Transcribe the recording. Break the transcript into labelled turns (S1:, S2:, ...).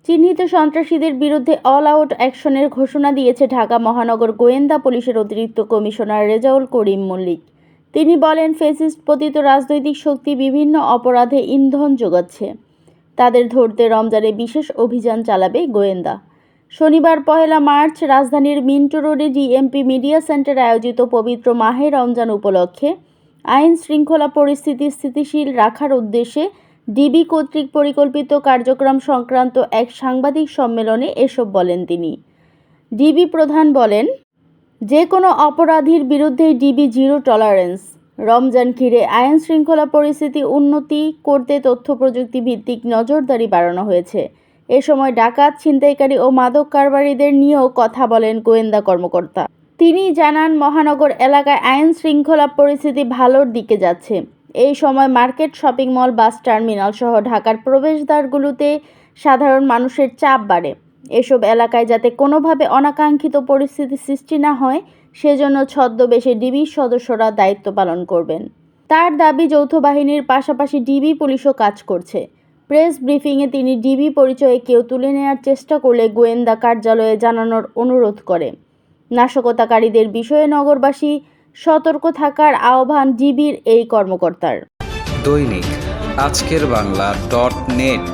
S1: চিহ্নিত সন্ত্রাসীদের বিরুদ্ধে অল আউট অ্যাকশনের ঘোষণা দিয়েছে ঢাকা মহানগর গোয়েন্দা পুলিশের অতিরিক্ত কমিশনার রেজাউল করিম মল্লিক। তিনি বলেন, ফ্যাসিস্ট পতিত রাজনৈতিক শক্তি বিভিন্ন অপরাধে ইন্ধন যোগাচ্ছে। তাদের ধরতে রমজানে বিশেষ অভিযান চালাবে গোয়েন্দা। শনিবার 1 মার্চ রাজধানীর মিন্টো রোডে ডিএমপি মিডিয়া সেন্টারে আয়োজিত পবিত্র মাহে রমজান উপলক্ষে আইন শৃঙ্খলা পরিস্থিতি স্থিতিশীল রাখার উদ্দেশ্যে ডিবি কর্তৃক পরিকল্পিত কার্যক্রম সংক্রান্ত এক সাংবাদিক সম্মেলনে এসব বলেন তিনি। ডিবি প্রধান বলেন, যে কোনো অপরাধীর বিরুদ্ধেই ডিবি জিরো টলারেন্স। রমজান ঘিরে আইন শৃঙ্খলা পরিস্থিতি উন্নতি করতে তথ্য প্রযুক্তি ভিত্তিক নজরদারি বাড়ানো হয়েছে। এ সময় ডাকাত, ছিনতাইকারী ও মাদক কারবারিদের নিয়েও কথা বলেন গোয়েন্দা কর্মকর্তা। তিনি জানান, মহানগর এলাকায় আইন শৃঙ্খলা পরিস্থিতি ভালোর দিকে যাচ্ছে। এই সময় market, shopping mall, bus terminal সহ ঢাকার প্রবেশদ্বারগুলোতে সাধারণ মানুষের চাপ বাড়ে। এসব এলাকায় যাতে কোনোভাবে অনাকাঙ্ক্ষিত পরিস্থিতি সৃষ্টি না হয়, সেজন্য ছদ্মবেশে ডিবির সদস্যরা দায়িত্ব পালন করবেন। তার দাবি, যৌথ বাহিনীর পাশাপাশি ডিবি পুলিশও কাজ করছে। প্রেস ব্রিফিংয়ে তিনি ডিবি পরিচয়ে কেউ তুলে নেওয়ার চেষ্টা করলে গোয়েন্দা কার্যালয়ে জানানোর অনুরোধ করে। নাশকতাকারীদের বিষয়ে নগরবাসী সতর্ক থাকার আহ্বান ডিবির এই কর্মকর্তার।
S2: দৈনিক আজকের বাংলা .net